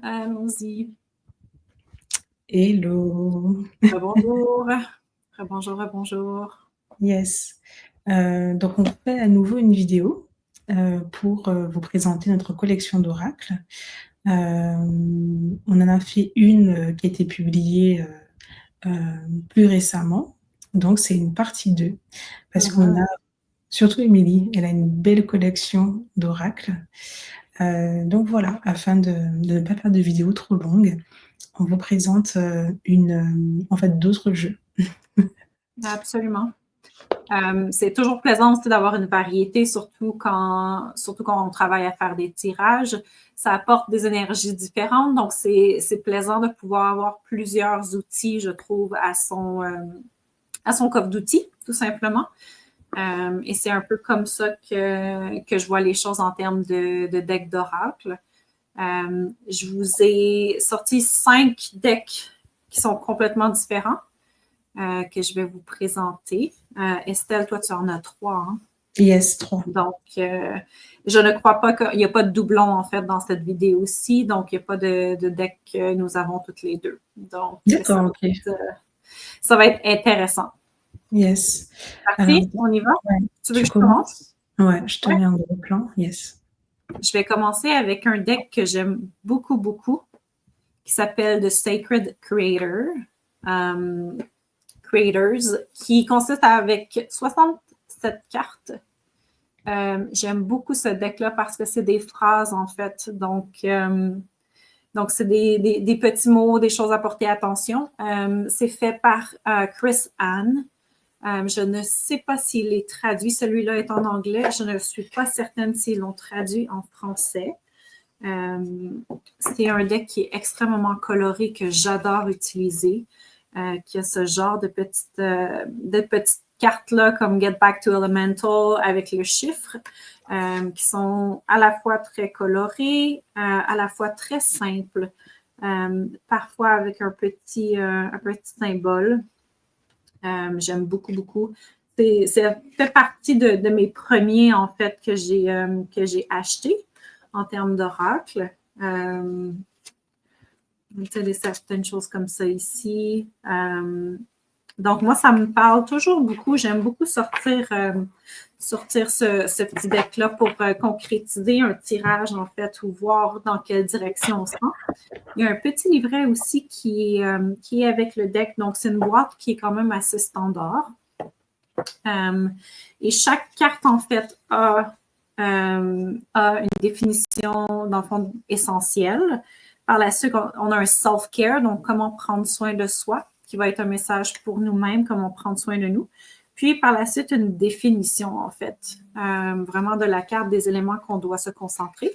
Allons-y. Hello. Bonjour. Bonjour, bonjour. Yes. Donc, on fait à nouveau une vidéo pour vous présenter notre collection d'oracles. On en a fait une qui a été publiée plus récemment. Donc, c'est une partie 2 parce qu'on a, surtout Émilie, elle a une belle collection d'oracles. Donc voilà, afin de ne pas faire de vidéo trop longue, on vous présente en fait d'autres jeux. Absolument. C'est toujours plaisant aussi d'avoir une variété, surtout quand on travaille à faire des tirages. Ça apporte des énergies différentes, donc c'est plaisant de pouvoir avoir plusieurs outils, je trouve, à son coffre d'outils, tout simplement. Et c'est un peu comme ça que je vois les choses en termes de deck d'oracle. Je vous ai sorti 5 decks qui sont complètement différents. Que je vais vous présenter. Estelle, toi, tu en as 3. Hein? Yes, 3. Donc, je ne crois pas qu'il n'y a pas de doublon, en fait, dans cette vidéo-ci. Donc, il n'y a pas de deck que nous avons toutes les deux. Donc, d'accord, ok. Ça va être intéressant. Yes. Alors, Parti, on y va? ouais, Tu veux tu que je commence? commences? Ouais, je te Ouais. mets en gros plan. Yes. Je vais commencer avec un deck que j'aime beaucoup, beaucoup, qui s'appelle The Sacred Creator. Creators, qui consiste avec 67 cartes. J'aime beaucoup ce deck-là parce que c'est des phrases, en fait. Donc c'est des petits mots, des choses à porter attention. C'est fait par Chris Ann. Je ne sais pas s'il est traduit. Celui-là est en anglais. Je ne suis pas certaine s'ils l'ont traduit en français. C'est un deck qui est extrêmement coloré, que j'adore utiliser, qui a ce genre de petites cartes-là comme Get Back to Elemental avec le chiffre, qui sont à la fois très colorées, à la fois très simples, parfois avec un petit symbole. J'aime beaucoup, beaucoup. Ça fait partie de mes premiers, en fait, que j'ai acheté en termes d'oracle. Certaines choses comme ça ici. Donc, moi, ça me parle toujours beaucoup. J'aime beaucoup sortir ce petit deck-là pour concrétiser un tirage, en fait, ou voir dans quelle direction on se rend. Il y a un petit livret aussi qui est avec le deck. Donc, c'est une boîte qui est quand même assez standard. Et chaque carte, en fait, a une définition, dans le fond, essentielle. Par la suite, on a un self-care, donc comment prendre soin de soi, qui va être un message pour nous-mêmes, comment prendre soin de nous. Puis, par la suite, une définition, en fait, vraiment de la carte des éléments qu'on doit se concentrer.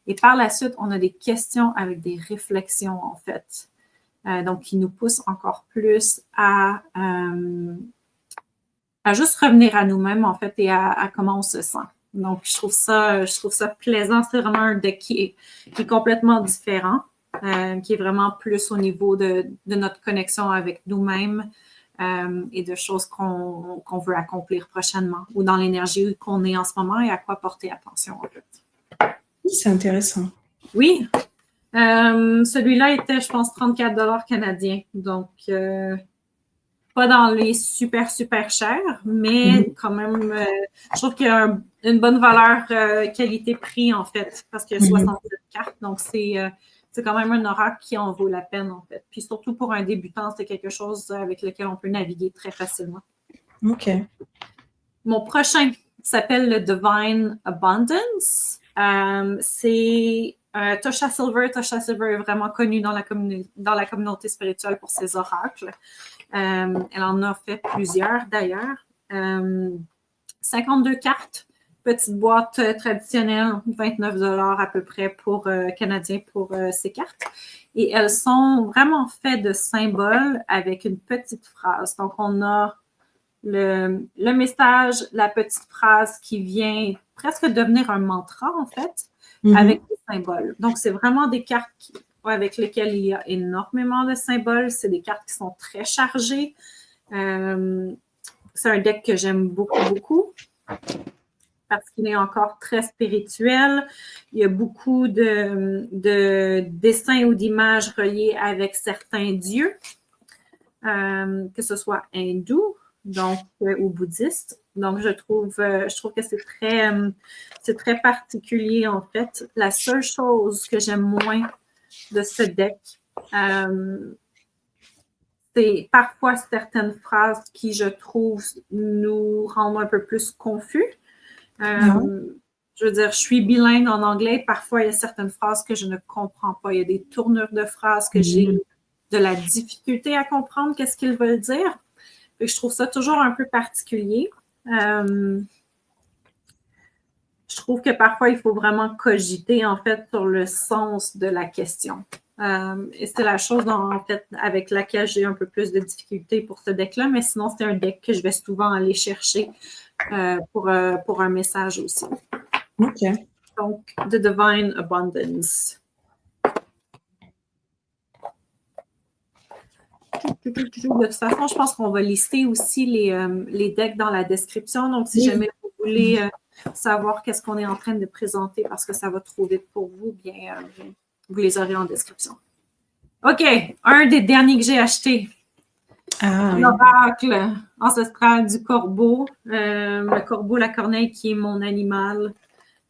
Et par la suite, on a des questions avec des réflexions, en fait. Donc, qui nous poussent encore plus à juste revenir à nous-mêmes, en fait, et à comment on se sent. Donc, je trouve ça plaisant. C'est vraiment un deck qui est complètement différent, qui est vraiment plus au niveau de notre connexion avec nous-mêmes et de choses qu'on veut accomplir prochainement ou dans l'énergie qu'on est en ce moment et à quoi porter attention, en fait. C'est intéressant. Oui. Celui-là était, je pense, 34 $ canadiens. Donc, pas dans les super, super chers, mais quand même, je trouve qu'il y a une bonne valeur qualité-prix, en fait, parce qu'il y a 67 cartes. Donc, c'est quand même un oracle qui en vaut la peine, en fait. Puis surtout pour un débutant, c'est quelque chose avec lequel on peut naviguer très facilement. OK. Mon prochain s'appelle le Divine Abundance. C'est Tosha Silver. Tosha Silver est vraiment connue dans la communauté spirituelle pour ses oracles. Elle en a fait plusieurs d'ailleurs. 52 cartes, petite boîte traditionnelle, 29 $ à peu près pour canadien pour ces cartes. Et elles sont vraiment faites de symboles avec une petite phrase. Donc, on a le message, la petite phrase qui vient presque devenir un mantra, en fait, avec des symboles. Donc, c'est vraiment des cartes avec lesquelles il y a énormément de symboles. C'est des cartes qui sont très chargées. C'est un deck que j'aime beaucoup, beaucoup. parce qu'il est encore très spirituel. Il y a beaucoup de dessins ou d'images reliées avec certains dieux, que ce soit hindou donc, ou bouddhiste. Donc, je trouve que c'est très particulier, en fait. La seule chose que j'aime moins de ce deck, c'est parfois certaines phrases qui, je trouve, nous rendent un peu plus confus. Je veux dire, je suis bilingue en anglais. Parfois, il y a certaines phrases que je ne comprends pas. Il y a des tournures de phrases que j'ai de la difficulté à comprendre qu'est-ce qu'ils veulent dire. Fait que je trouve ça toujours un peu particulier. Je trouve que parfois, il faut vraiment cogiter, en fait, sur le sens de la question. Et c'est la chose, en fait, avec laquelle j'ai un peu plus de difficulté pour ce deck-là, mais sinon, c'est un deck que je vais souvent aller chercher pour un message aussi. OK. Donc, The Divine Abundance. De toute façon, je pense qu'on va lister aussi les decks dans la description. Donc, si jamais vous voulez savoir qu'est-ce qu'on est en train de présenter parce que ça va trop vite pour vous, bien, vous les aurez en description. OK, un des derniers que j'ai acheté. L'oracle ancestral du corbeau. Le corbeau, la corneille, qui est mon animal,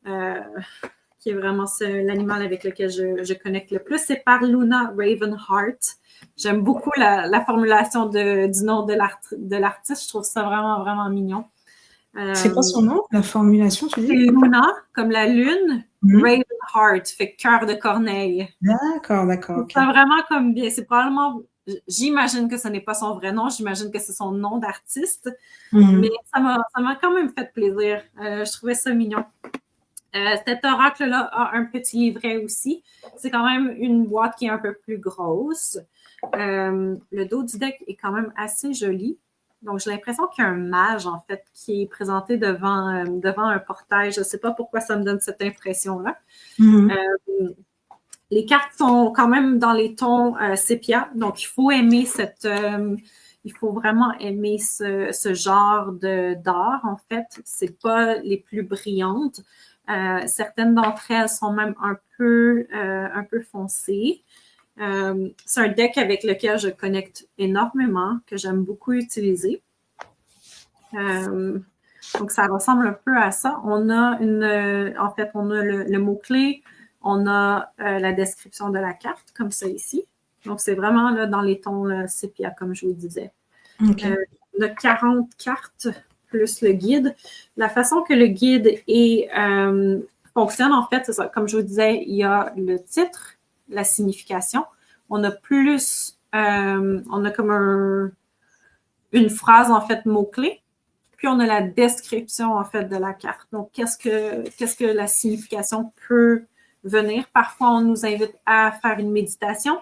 qui est vraiment l'animal avec lequel je connecte le plus. C'est par Luna Ravenheart. J'aime beaucoup la formulation du nom de l'artiste. Je trouve ça vraiment, vraiment mignon. C'est quoi son nom, la formulation, tu dis? C'est Luna, comme la lune. Ravenheart, fait cœur de corneille. D'accord. C'est vraiment comme bien. C'est probablement... J'imagine que ce n'est pas son vrai nom. J'imagine que c'est son nom d'artiste. Mais ça m'a quand même fait plaisir. Je trouvais ça mignon. Cet oracle-là a un petit livret aussi. C'est quand même une boîte qui est un peu plus grosse. Le dos du deck est quand même assez joli. Donc, j'ai l'impression qu'il y a un mage, en fait, qui est présenté devant un portail. Je ne sais pas pourquoi ça me donne cette impression-là. Les cartes sont quand même dans les tons sépia. Donc, il faut aimer il faut vraiment aimer ce genre d'art, en fait. C'est pas les plus brillantes. Certaines d'entre elles sont même un peu foncées. C'est un deck avec lequel je connecte énormément, que j'aime beaucoup utiliser. Donc, ça ressemble un peu à ça. On a le mot-clé, on a la description de la carte, comme ça ici. Donc, c'est vraiment là, dans les tons sépia, comme je vous disais. Okay. On a 40 cartes plus le guide. La façon que le guide fonctionne, en fait, c'est ça. Comme je vous disais, il y a le titre, la signification. On a comme une phrase, en fait, mot-clé. Puis, on a la description, en fait, de la carte. Donc, qu'est-ce que la signification peut venir? Parfois, on nous invite à faire une méditation.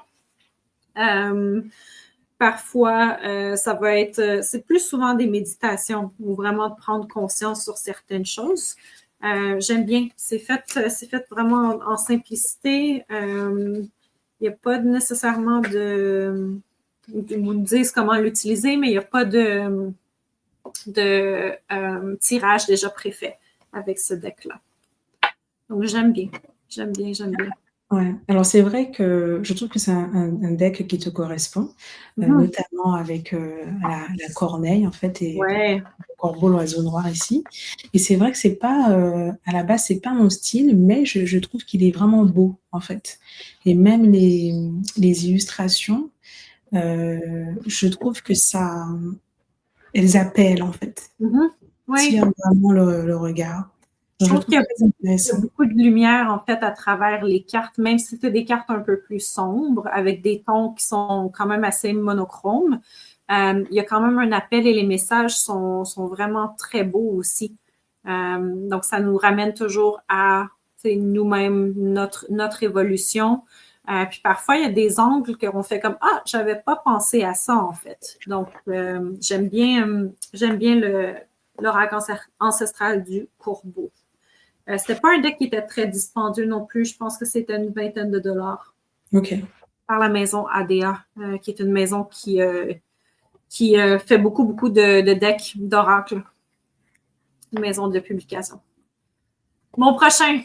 Parfois, ça va être, c'est plus souvent des méditations ou vraiment de prendre conscience sur certaines choses. J'aime bien, c'est fait vraiment en simplicité. Il n'y a pas nécessairement vous nous disent comment l'utiliser, mais il n'y a pas de tirage déjà préfet avec ce deck-là. Donc, j'aime bien. Ouais, alors c'est vrai que je trouve que c'est un deck qui te correspond, notamment avec, la corneille en fait et le corbeau, l'oiseau noir ici et c'est vrai que c'est pas, à la base, c'est pas mon style, mais je trouve qu'il est vraiment beau, en fait et même les illustrations, je trouve que elles appellent, en fait. Attirent vraiment le regard. Je trouve qu'il y a beaucoup de lumière, en fait, à travers les cartes, même si c'est des cartes un peu plus sombres, avec des tons qui sont quand même assez monochromes. Il y a quand même un appel et les messages sont vraiment très beaux aussi. Donc, ça nous ramène toujours à nous-mêmes, notre évolution. Puis parfois, il y a des angles qu'on fait comme « Ah, j'avais pas pensé à ça, en fait. » Donc, j'aime bien l'oracle ancestral du corbeau. C'était pas un deck qui était très dispendieux non plus. Je pense que c'était une vingtaine de dollars. OK. Par la maison ADA, qui est une maison qui fait beaucoup de decks d'oracle. Une maison de publication. Mon prochain,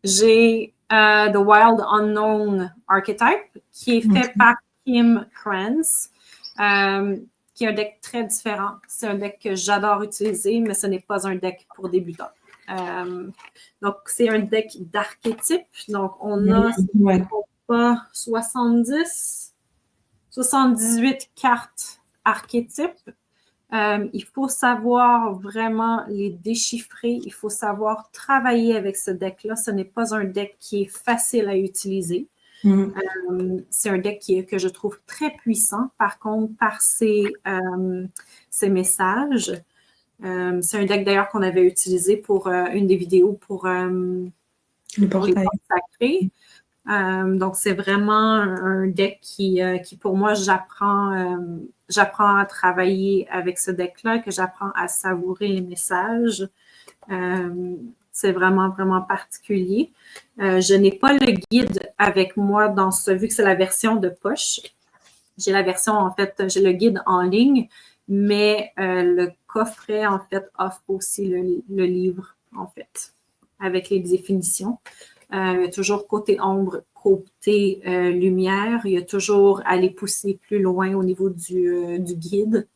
j'ai The Wild Unknown Archetype, qui est fait par Kim Kranz, qui est un deck très différent. C'est un deck que j'adore utiliser, mais ce n'est pas un deck pour débutants. Donc, c'est un deck d'archétypes. Donc, on a pas 78 cartes archétypes. Il faut savoir vraiment les déchiffrer. Il faut savoir travailler avec ce deck-là. Ce n'est pas un deck qui est facile à utiliser. C'est un deck que je trouve très puissant, par contre, par ses messages. C'est un deck d'ailleurs qu'on avait utilisé pour une des vidéos pour les portails sacrés. Donc, c'est vraiment un deck qui pour moi, j'apprends à travailler avec ce deck-là, que j'apprends à savourer les messages. C'est vraiment, vraiment particulier. Je n'ai pas le guide avec moi vu que c'est la version de poche. J'ai la version, en fait, j'ai le guide en ligne, mais le coffret, en fait, offre aussi le livre, en fait, avec les définitions. Il y a toujours côté ombre, côté lumière. Il y a toujours à aller pousser plus loin au niveau du guide.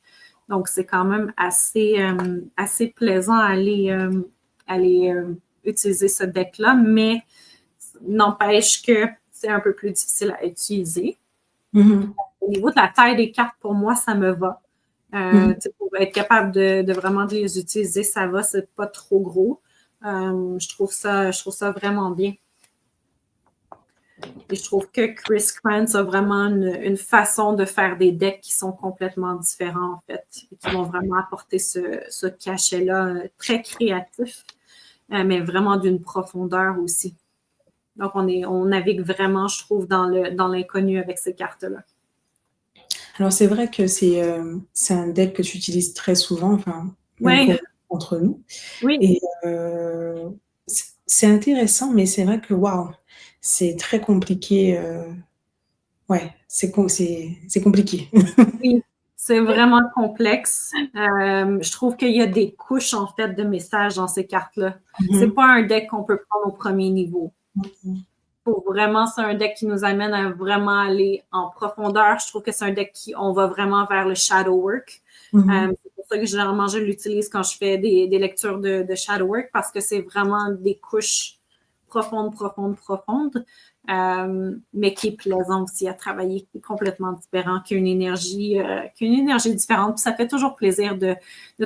Donc, c'est quand même assez plaisant à aller utiliser ce deck-là, mais n'empêche que c'est un peu plus difficile à utiliser. Au niveau de la taille des cartes, pour moi, ça me va. Pour être capable de vraiment les utiliser, ça va, c'est pas trop gros. Je trouve ça vraiment bien. Et je trouve que Chris Kranz a vraiment une façon de faire des decks qui sont complètement différents, en fait, et qui vont vraiment apporter ce cachet-là très créatif, mais vraiment d'une profondeur aussi. Donc, on navigue vraiment, je trouve, dans l'inconnu avec ces cartes-là. Alors, c'est vrai que c'est un deck que tu utilises très souvent, enfin, entre nous. Oui. Et c'est intéressant, mais c'est vrai que, waouh, c'est très compliqué. Ouais, c'est compliqué. Oui, c'est vraiment complexe. Je trouve qu'il y a des couches, en fait, de messages dans ces cartes-là. C'est pas un deck qu'on peut prendre au premier niveau. C'est un deck qui nous amène à vraiment aller en profondeur. Je trouve que c'est un deck on va vraiment vers le shadow work. C'est pour ça que généralement, je l'utilise quand je fais des lectures de shadow work, parce que c'est vraiment des couches profondes, mais qui est plaisant aussi à travailler, qui est complètement différent, qui a une énergie différente. Puis ça fait toujours plaisir de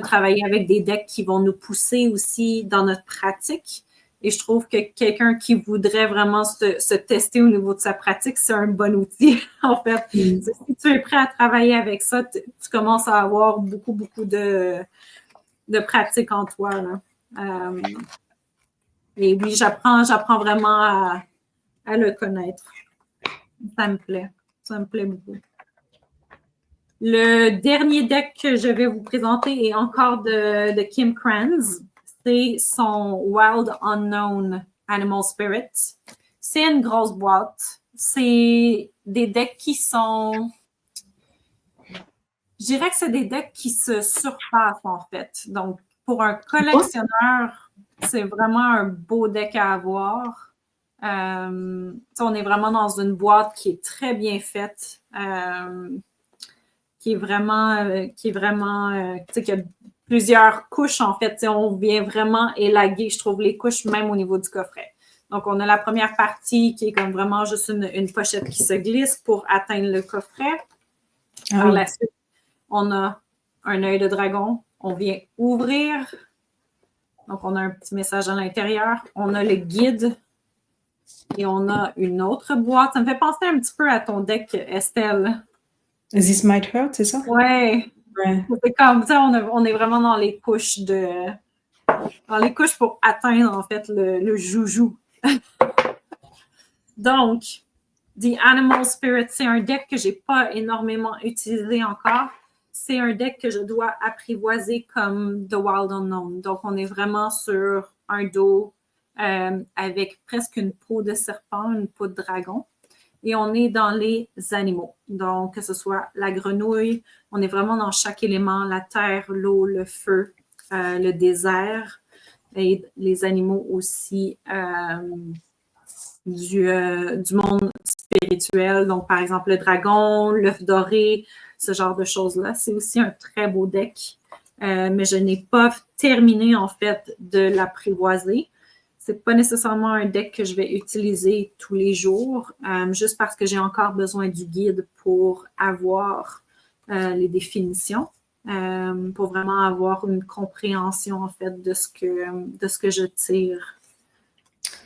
travailler avec des decks qui vont nous pousser aussi dans notre pratique. Et je trouve que quelqu'un qui voudrait vraiment se tester au niveau de sa pratique, c'est un bon outil, en fait. Si tu es prêt à travailler avec ça, tu commences à avoir beaucoup, beaucoup de pratique en toi, là. Et oui, j'apprends vraiment à le connaître. Ça me plaît beaucoup. Le dernier deck que je vais vous présenter est encore de Kim Kranz. C'est son Wild Unknown Animal Spirit. C'est une grosse boîte. C'est des decks qui sont... Je dirais que c'est des decks qui se surpassent, en fait. Donc, pour un collectionneur, c'est vraiment un beau deck à avoir. On est vraiment dans une boîte qui est très bien faite, qui a plusieurs couches, en fait. On vient vraiment élaguer, je trouve, les couches même au niveau du coffret. Donc, on a la première partie qui est comme vraiment juste une pochette qui se glisse pour atteindre le coffret. Par la suite, on a un œil de dragon. On vient ouvrir. Donc, on a un petit message à l'intérieur. On a le guide. Et on a une autre boîte. Ça me fait penser un petit peu à ton deck, Estelle. This Might Hurt, c'est ça? Ouais. C'est comme ça, on est vraiment dans les couches pour atteindre, en fait, le joujou. Donc, The Animal Spirit, c'est un deck que j'ai pas énormément utilisé encore. C'est un deck que je dois apprivoiser comme The Wild Unknown. Donc, on est vraiment sur un dos avec presque une peau de serpent, une peau de dragon. Et on est dans les animaux. Donc, que ce soit la grenouille, on est vraiment dans chaque élément, la terre, l'eau, le feu, le désert. et les animaux aussi du monde spirituel. Donc, par exemple, le dragon, l'œuf doré, ce genre de choses-là. C'est aussi un très beau deck. Mais je n'ai pas terminé, en fait, de l'apprivoiser. C'est pas nécessairement un deck que je vais utiliser tous les jours, juste parce que j'ai encore besoin du guide pour avoir les définitions, pour vraiment avoir une compréhension, en fait, de ce que je tire.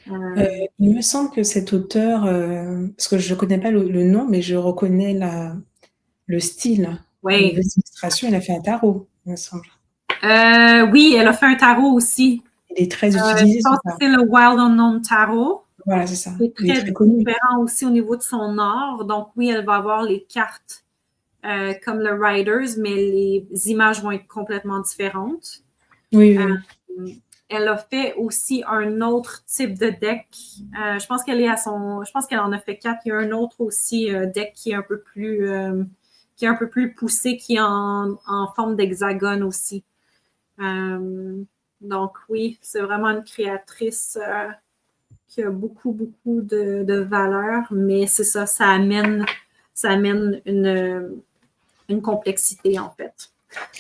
Il me semble que cet auteur, parce que je ne connais pas le nom, mais je reconnais le style. Au niveau Oui. des illustrations, il a fait un tarot, il me semble. Oui, elle a fait un tarot aussi. Il est très Je utilisé, ce pense que tarot. c'est le Wild Unknown Tarot. Voilà, c'est ça. Il est Il est très très connu. différent aussi au niveau de son art. Donc, oui, elle va avoir les cartes comme le Riders, mais les images vont être complètement différentes. Oui, oui. Elle a fait aussi un autre type de deck. Je pense qu'elle en a fait 4. Il y a un autre aussi deck qui est un peu plus poussé, qui est en forme d'hexagone aussi. Donc oui, c'est vraiment une créatrice qui a beaucoup, beaucoup de valeur, mais c'est ça, ça amène une complexité, en fait.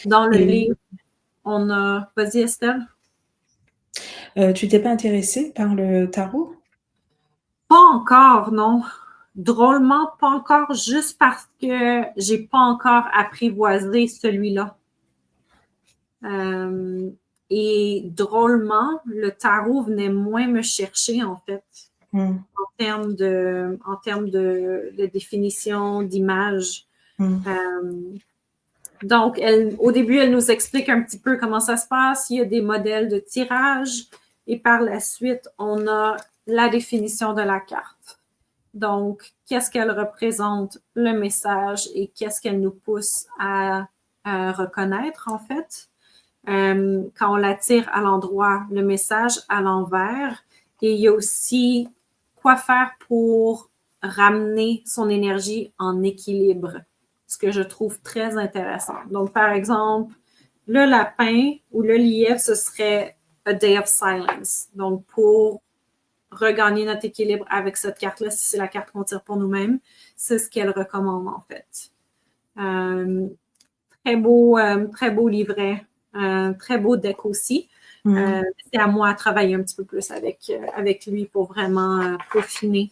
Dans le livre, on a... Vas-y, Estelle. Tu t'es pas intéressée par le tarot? Pas encore, non. Drôlement, pas encore, juste parce que j'ai pas encore apprivoisé celui-là. Et drôlement, le tarot venait moins me chercher, en fait, en termes de définition, d'image. Donc, au début, elle nous explique un petit peu comment ça se passe. Il y a des modèles de tirage et par la suite, on a la définition de la carte. Donc, qu'est-ce qu'elle représente, le message et qu'est-ce qu'elle nous pousse à reconnaître, en fait. Quand on la tire à l'endroit, le message à l'envers. Et il y a aussi quoi faire pour ramener son énergie en équilibre, ce que je trouve très intéressant. Donc, par exemple, le lapin ou le lièvre, ce serait a day of silence. Donc, pour regagner notre équilibre avec cette carte-là, si c'est la carte qu'on tire pour nous-mêmes, c'est ce qu'elle recommande, en fait. Très beau livret, très beau deck aussi. C'est à moi de travailler un petit peu plus avec lui pour vraiment peaufiner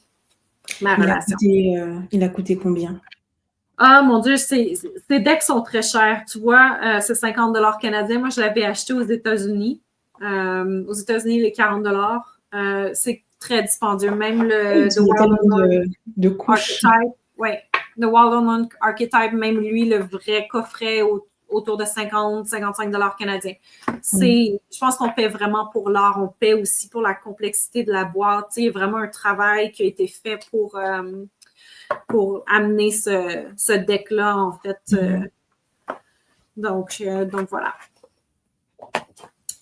ma relation. Il a coûté combien? Ah, mon Dieu, ces decks sont très chers. Tu vois, c'est 50 canadiens. Moi, je l'avais acheté aux États-Unis. Aux États-Unis, les 40 c'est très dispendieux. Même le The Wild de couches. Archetype, ouais. The Wild Unknown Archetype, même lui, le vrai coffret autour de 50-55 canadiens. Je pense qu'on paie vraiment pour l'art. On paie aussi pour la complexité de la boîte. Il y a vraiment un travail qui a été fait pour amener ce deck-là, en fait. Donc, voilà.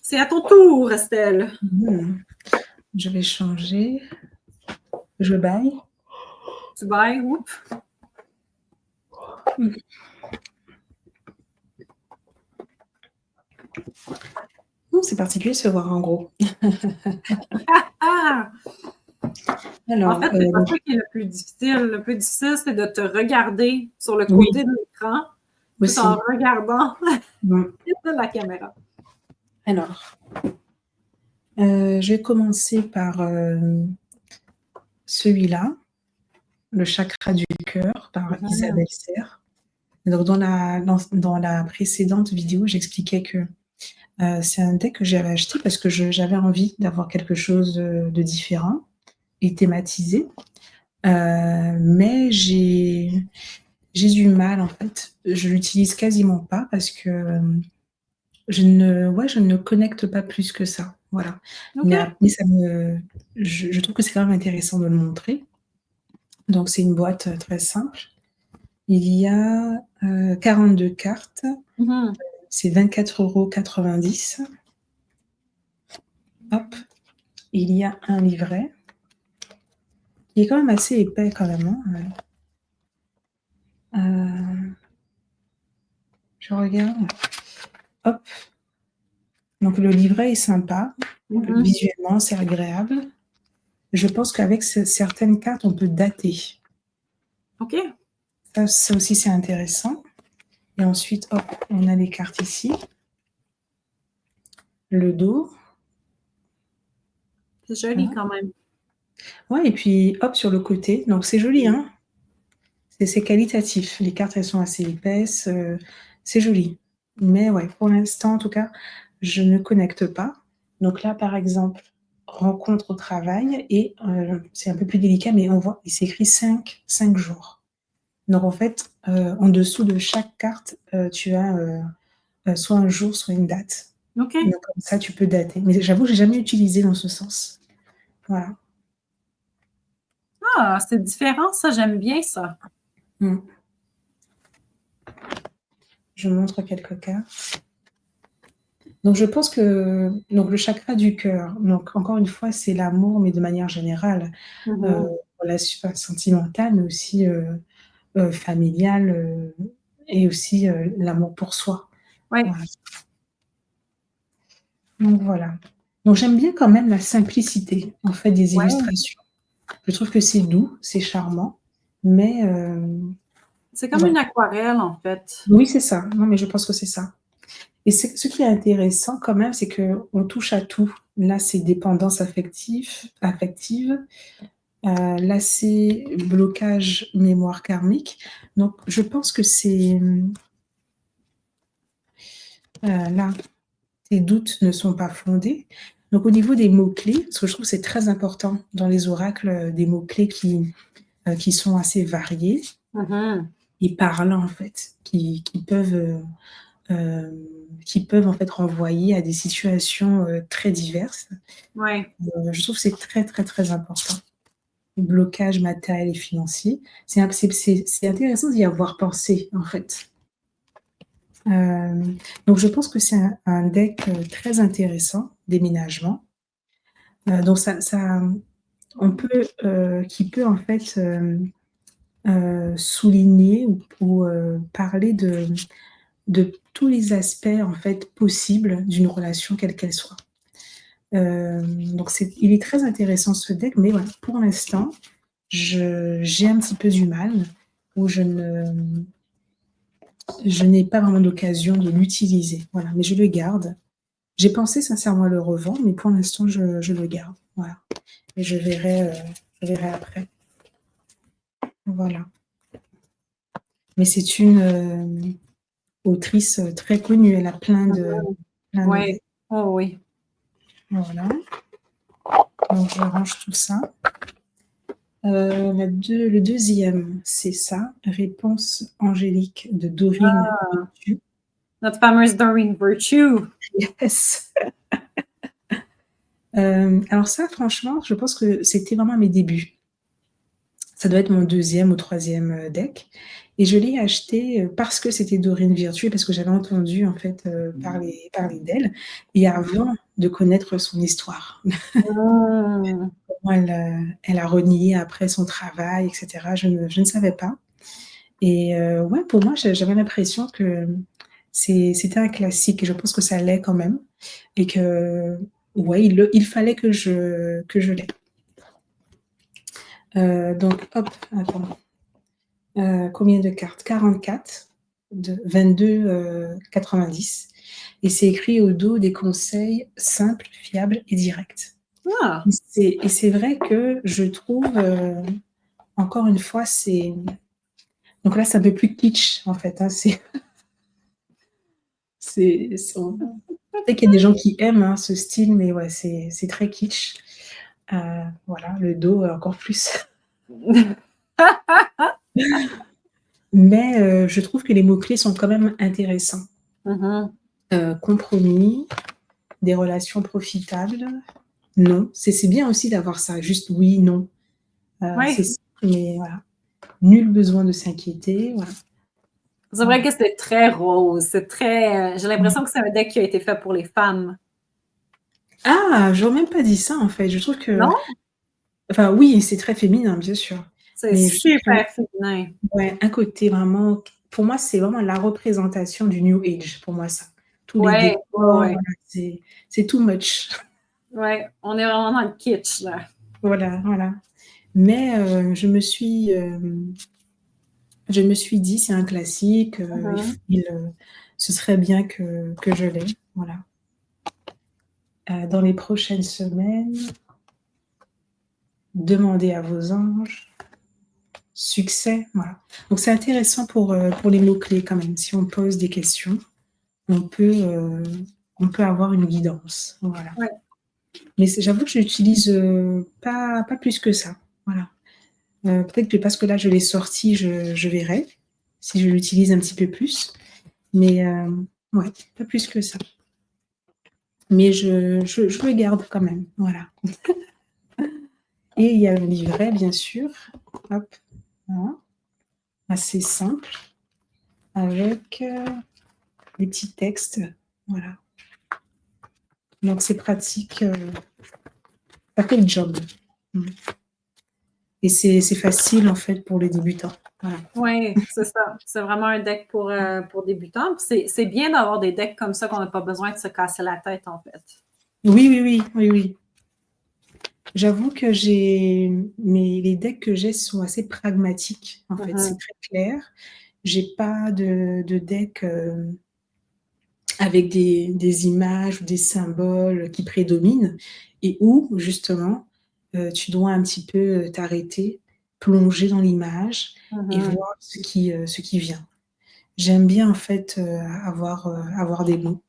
C'est à ton tour, Estelle. Je vais changer. Je baille. Tu bailles, oups. C'est particulier de se voir en gros. Alors, en fait, c'est pas ça qui est le plus difficile. Le plus difficile, c'est de te regarder sur le côté de l'écran tout en regardant la caméra. Alors, je vais commencer par celui-là, le chakra du cœur, par Isabelle Serre. Donc, dans la précédente vidéo, j'expliquais que c'est un deck que j'avais acheté parce que j'avais envie d'avoir quelque chose de différent et thématisé. Mais j'ai du mal, en fait. Je l'utilise quasiment pas parce que je ne connecte pas plus que ça. Voilà. Okay. Mais après, je trouve que c'est quand même intéressant de le montrer. Donc, c'est une boîte très simple. Il y a 42 cartes. C'est 24,90 €. Hop. Il y a un livret. Il est quand même assez épais quand même. Je regarde. Hop. Donc le livret est sympa, Mhm. visuellement, c'est agréable. Je pense qu'avec certaines cartes, on peut dater. OK. Ça aussi, c'est intéressant. Et ensuite, hop, on a les cartes ici. Le dos. C'est joli Voilà. quand même. Ouais, et puis hop, sur le côté. Donc c'est joli, hein. C'est qualitatif. Les cartes, elles sont assez épaisses. C'est joli. Mais ouais, pour l'instant, en tout cas, je ne connecte pas. Donc là, par exemple, rencontre au travail et c'est un peu plus délicat, mais on voit, il s'écrit 5 jours. Donc en fait, en dessous de chaque carte, tu as soit un jour, soit une date. OK. Donc comme ça, tu peux dater. Mais j'avoue, j'ai jamais utilisé dans ce sens. Voilà. Ah, c'est différent, ça, j'aime bien ça. Mm. Je montre quelques cartes. Donc je pense que donc le chakra du cœur, donc encore une fois, c'est l'amour, mais de manière générale, Mhm. relation sentimentale, mais aussi, familiale, et aussi, l'amour pour soi. Ouais, Voilà. Donc voilà. Donc j'aime bien quand même la simplicité, en fait, des ouais. illustrations. Je trouve que c'est doux, c'est charmant, mais C'est comme ouais. une aquarelle, en fait. Oui, c'est ça. Non, mais je pense que c'est ça. Et ce qui est intéressant quand même, c'est qu'on touche à tout. Là, c'est dépendance affective. Là, c'est blocage mémoire karmique. Donc, je pense que c'est là, tes doutes ne sont pas fondés. Donc, au niveau des mots-clés, parce que je trouve que c'est très important dans les oracles, des mots-clés qui sont assez variés Mhm. et parlants, en fait, euh, qui peuvent en fait renvoyer à des situations très diverses. Ouais. Je trouve que c'est très, très, très important. Blocage matériel et financier. C'est intéressant d'y avoir pensé, en fait. Donc, je pense que c'est un deck très intéressant, déménagement. Donc, on peut, qui peut en fait souligner ou parler de tous les aspects en fait possibles d'une relation, quelle qu'elle soit. Donc, il est très intéressant ce deck, mais voilà, pour l'instant, j'ai un petit peu du mal, où je n'ai pas vraiment d'occasion de l'utiliser. Voilà, mais je le garde. J'ai pensé sincèrement à le revendre, mais pour l'instant, je le garde. Voilà. Et je verrai après. Voilà. Mais c'est une autrice très connue. Elle a Mhm. plein de Ouais. decks. Oh oui. Voilà. Donc, je range tout ça. Le deuxième, c'est ça. Réponse angélique de Dorine Virtue. Notre fameuse Doreen Virtue. Yes. Alors ça, franchement, je pense que c'était vraiment mes débuts. Ça doit être mon deuxième ou troisième deck. Et je l'ai acheté parce que c'était Dorine Virtue, parce que j'avais entendu en fait parler d'elle, et avant de connaître son histoire. Mm. Comment elle a renié après son travail, etc. Je ne savais pas. Et ouais, pour moi, j'avais l'impression que c'était un classique, et je pense que ça l'est quand même. Et que, ouais, il fallait que je l'aie. Donc, hop, attends. Combien de cartes? 44, de 22, 90. Et c'est écrit au dos des conseils simples, fiables et directs. Ah, Et c'est vrai que je trouve, encore une fois, c'est. Donc là, c'est un peu plus kitsch, en fait. Hein, peut-être qu'il y a des gens qui aiment hein, ce style, mais ouais, c'est très kitsch. Voilà, le dos, encore plus. Mais je trouve que les mots-clés sont quand même intéressants. mhm. Compromis, des relations profitables. Non, c'est bien aussi d'avoir ça, juste oui, non. C'est Ouais. simple, mais voilà. Nul besoin de s'inquiéter. Voilà. C'est vrai que c'est très rose. C'est très. J'ai l'impression que c'est un deck qui a été fait pour les femmes. Ah, j'aurais même pas dit ça en fait. Je trouve que, Non? enfin oui, c'est très féminin, bien sûr. C'est Mais je trouve que, super féminin. ouais, un côté vraiment, pour moi, c'est vraiment la représentation du New Age, pour moi, ça. tous les Ouais, décors, ouais. voilà, c'est too much. Ouais, on est vraiment dans le kitsch, là. Voilà, voilà. Mais je me suis dit: «C'est un classique, Mhm. ce serait bien que je l'aie», voilà. Dans les prochaines semaines, demandez à vos anges, succès, voilà. Donc c'est intéressant pour les mots-clés quand même. Si on pose des questions, on peut, heu, on peut avoir une guidance, voilà. Ouais. Mais j'avoue que je l'utilise, pas plus que ça, voilà. Peut-être que parce que là je l'ai sorti, je verrai si je l'utilise un petit peu plus, mais ouais, pas plus que ça. Mais je le garde quand même, voilà. Et il y a le livret bien sûr, hop, voilà, assez simple avec, des petits textes, voilà. Donc c'est pratique, ça fait le job. Mmh. Et c'est facile en fait pour les débutants, voilà. Oui, c'est ça. C'est vraiment un deck pour débutants. Puis c'est bien d'avoir des decks comme ça qu'on n'a pas besoin de se casser la tête, en fait. Oui, oui, oui, oui, oui. J'avoue que les decks que j'ai sont assez pragmatiques, en fait, c'est Mhm. très clair. J'ai pas de deck, avec des images ou des symboles qui prédominent et où justement, tu dois un petit peu, t'arrêter, plonger dans l'image et Mhm. voir ce qui vient. J'aime bien en fait, avoir des mots,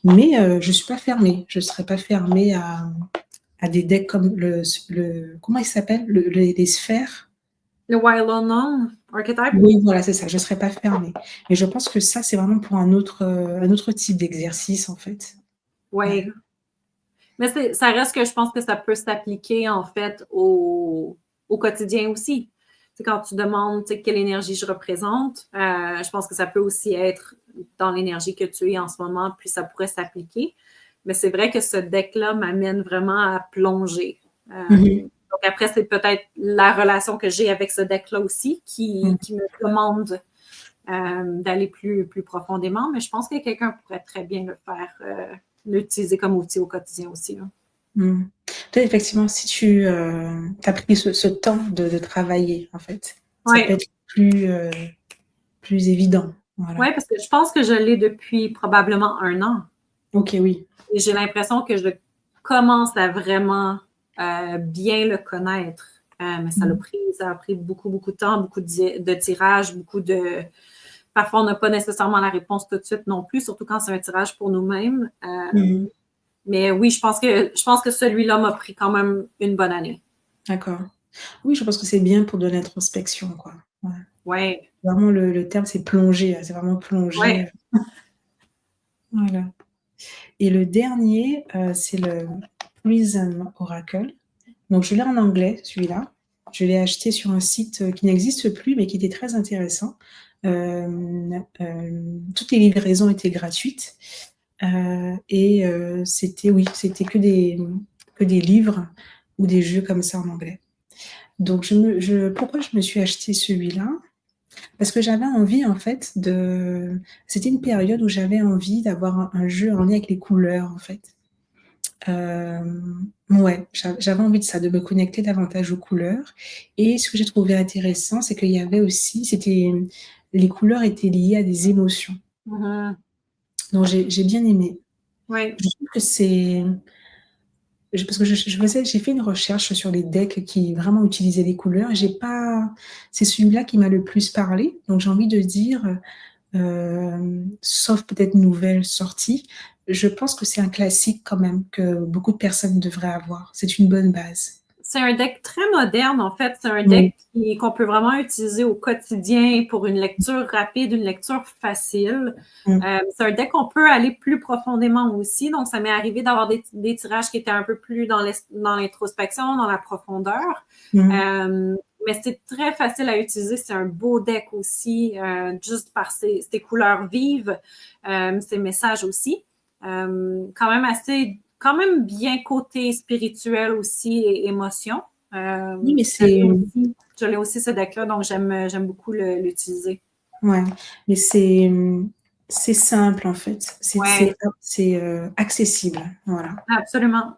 mais je suis pas fermée. Je serais pas fermée à des decks comme le comment il s'appelle? Les sphères? Le Wild Unknown Archetype? Oui, voilà, c'est ça, je serais pas fermée. Mais je pense que ça, c'est vraiment pour un autre type d'exercice, en fait. Ouais. Oui. Mais ça reste que je pense que ça peut s'appliquer, en fait, au quotidien aussi. C'est quand tu demandes quelle énergie je représente, je pense que ça peut aussi être dans l'énergie que tu es en ce moment, puis ça pourrait s'appliquer. Mais c'est vrai que ce deck-là m'amène vraiment à plonger. Mmh Donc après, c'est peut-être la relation que j'ai avec ce deck-là aussi mh. qui me demande d'aller plus profondément, mais je pense que quelqu'un pourrait très bien le faire, l'utiliser comme outil au quotidien aussi. Là. Mmh. Peut-être effectivement si tu, as pris ce temps de travailler en fait, ça peut Oui, être plus évident. Voilà. ouais, parce que je pense que je l'ai depuis probablement 1 an. OK, oui. Et j'ai l'impression que je commence à vraiment bien le connaître. Mais Mmh. ça a pris beaucoup, beaucoup de temps, beaucoup de tirages, beaucoup de. Parfois, on n'a pas nécessairement la réponse tout de suite non plus, surtout quand c'est un tirage pour nous-mêmes. Mmh. Mais oui, je pense que celui-là m'a pris quand même une bonne année. D'accord. Oui, je pense que c'est bien pour de l'introspection, quoi. Ouais. Ouais, Vraiment le terme c'est plonger, c'est vraiment ouais. plonger, voilà. Et le dernier, c'est le Prism Oracle. Donc je l'ai en anglais, celui-là. Je l'ai acheté sur un site, qui n'existe plus, mais qui était très intéressant. Toutes les livraisons étaient gratuites, et c'était que des livres ou des jeux comme ça en anglais. Donc pourquoi je me suis acheté celui-là? Parce que j'avais envie en fait c'était une période où j'avais envie d'avoir un jeu en lien avec les couleurs, en fait. Ouais, j'avais envie de ça, de me connecter davantage aux couleurs et ce que j'ai trouvé intéressant, c'est qu'il y avait aussi les couleurs étaient liées à des émotions. Mhm. Donc j'ai bien aimé. Ouais. Je trouve que parce que j'ai fait une recherche sur les decks qui vraiment utilisaient les couleurs et j'ai pas c'est celui-là qui m'a le plus parlé, donc j'ai envie de dire, sauf peut-être nouvelle sortie, je pense que c'est un classique quand même que beaucoup de personnes devraient avoir. C'est une bonne base. C'est un deck très moderne, en fait. C'est un Oui. deck qu'on peut vraiment utiliser au quotidien pour une lecture rapide, une lecture facile. Mmh. C'est un deck qu'on peut aller plus profondément aussi. Donc, ça m'est arrivé d'avoir des tirages qui étaient un peu plus dans l'introspection, dans la profondeur. Mmh. Euh, mais c'est très facile à utiliser. C'est un beau deck aussi, juste par ses couleurs vives, ses messages aussi. Quand même bien côté spirituel aussi et émotion. Oui, mais Je l'ai aussi ce deck-là, donc j'aime beaucoup l'utiliser. ouais, mais c'est simple, en fait. Ouais, C'est accessible, voilà. absolument.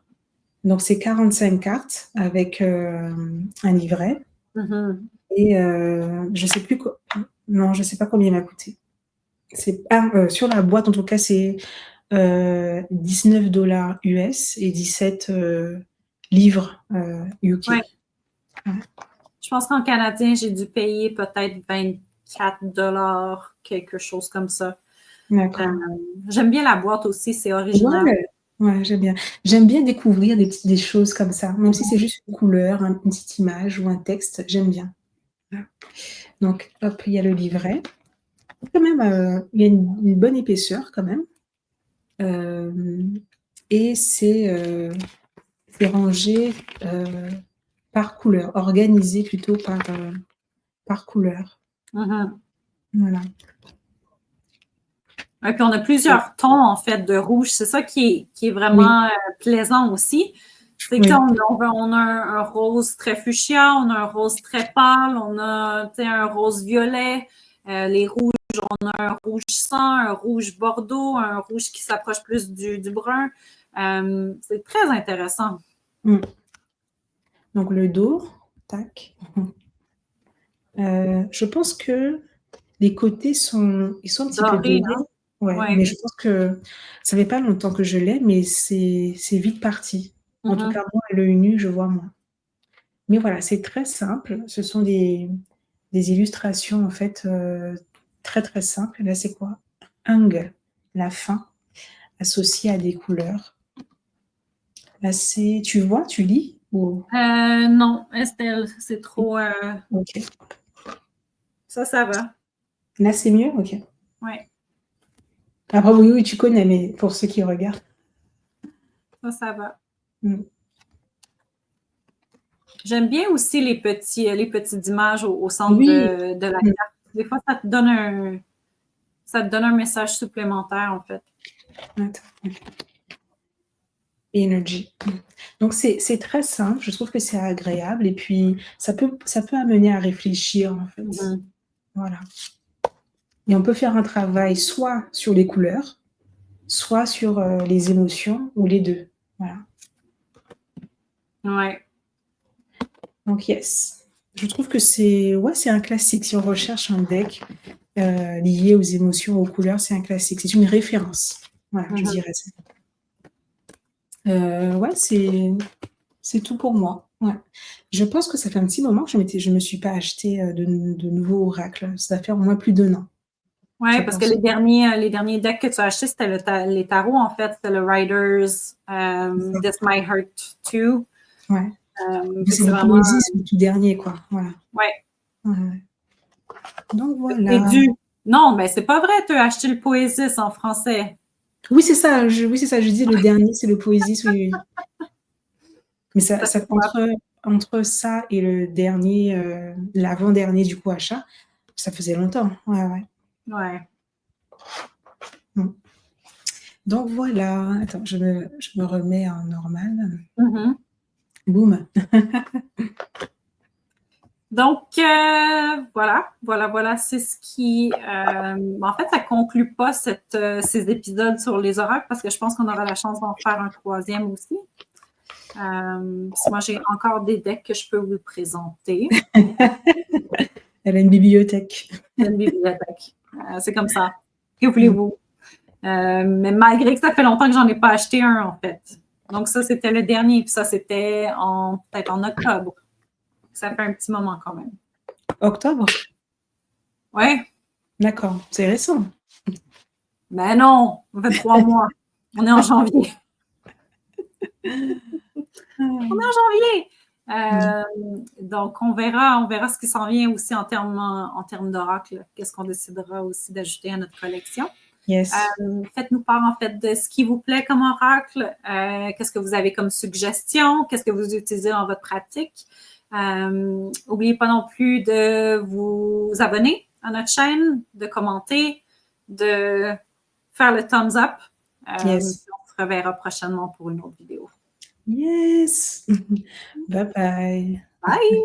Donc c'est 45 cartes avec, un livret Mhm. et je sais plus co non, je sais pas combien il m'a coûté. C'est sur la boîte, en tout cas, c'est, 19 $ US et 17 livres, UK. Ouais. Ouais, Je pense qu'en canadien, j'ai dû payer peut-être 24 $, quelque chose comme ça. Euh, d'accord. J'aime bien la boîte aussi, c'est original. Ouais, ouais, j'aime bien. J'aime bien découvrir des choses comme ça, même si c'est juste une couleur, une petite image ou un texte, j'aime bien. Voilà. Donc hop, il y a le livret. Quand même, il y a une bonne épaisseur quand même, hem et c'est rangé, heu, par couleur, organisé plutôt par couleur. Mhm. Voilà. Et puis on a Et plusieurs tons en fait de rouge. C'est ça qui est oui, vraiment plaisant aussi. C'est que oui, on a un rose très fuchsia, on a un rose très pâle, on a un rose violet, les rouges, on a un rouge sang, un rouge bordeaux, un rouge qui s'approche plus du brun. C'est très intéressant. mmh. Donc le dos, tac. Je pense que les côtés sont un petit peu Doré, dorés. hein? Ouais, Ouais. mais je pense que ça fait pas longtemps que je l'ai, mais c'est vite parti. En tout Mhm. cas, moi, à l'œil nu, je vois moins. Mais voilà, c'est très simple. Ce sont des illustrations, en fait, très, très simples. Là, c'est quoi? Hung, la fin, associée à des couleurs. Là, c'est tu vois, tu lis? Ou Non, Estelle, c'est trop. OK. Ça va. Là, c'est mieux? OK. Ouais, Après oui, oui, tu connais, mais pour ceux qui regardent. ça va. Mmh. J'aime bien aussi les petites images au centre Oui. de la Mmh. carte. Des fois, ça te donne un message supplémentaire, en fait. Attends. Energy. Donc c'est très simple, je trouve que c'est agréable et puis ça peut amener à réfléchir, en fait. Mhm. Voilà et on peut faire un travail soit sur les couleurs, soit sur, les émotions ou les 2. Voilà. Ouais. Donc yes, je trouve que c'est un classique. Si on recherche un deck, lié aux émotions, aux couleurs, c'est un classique. C'est une référence. Voilà, je Mhm. dirais ça. Ouais, c'est tout pour moi. Ouais. Je pense que ça fait un petit moment que je me suis pas acheté, de nouveaux oracles. Ça va faire au moins plus d'1 an, je Ouais, parce que pense. les derniers decks que tu as achetés, c'était les tarots, en fait. C'était le Riders, C'est ça. This Might Hurt Too. Ouais. Fait que C'est c'est la vraiment, poésie, c'est le tout dernier, quoi. Voilà. ouais, Ouais, ouais. Donc c'est voilà. dû. Non, mais c'est pas vrai, tu as acheté le Poésis en français. Oui, c'est ça, je dis le dernier, c'est le poésie, oui, oui. Mais Ça fait quoi? entre ça et le dernier, l'avant-dernier, du coup, achat, ça faisait longtemps. Ouais, ouais. Ouais. Mmh. Donc voilà. Attends, je me remets en normal. Mhm. Boum. Donc, voilà, c'est ce qui, en fait, ça conclut pas ces épisodes sur les oracles parce que je pense qu'on aura la chance d'en faire un troisième aussi. Parce que moi, j'ai encore des decks que je peux vous présenter. Elle a une bibliothèque. C'est une bibliothèque. C'est comme ça. Que Mmh. voulez-vous? Mais malgré que ça fait longtemps que j'en ai pas acheté un, en fait. Donc, ça, c'était le dernier. Puis ça, c'était peut-être en octobre. Ça fait un petit moment quand même. Octobre? Ouais. D'accord, c'est récent. Mais non, on fait 3 mois. On est en janvier. On est Ah. en janvier. Mmh. Donc, on verra ce qui s'en vient aussi en termes d'oracle. Qu'est-ce qu'on décidera aussi d'ajouter à notre collection. Yes. Faites-nous part en fait de ce qui vous plaît comme oracle. Qu'est-ce que vous avez comme suggestion? Qu'est-ce que vous utilisez dans votre pratique? N'oubliez pas non plus de vous abonner à notre chaîne, de commenter, de faire le thumbs up. On Yes. se reverra prochainement pour une autre vidéo. Yes. Bye bye. Bye!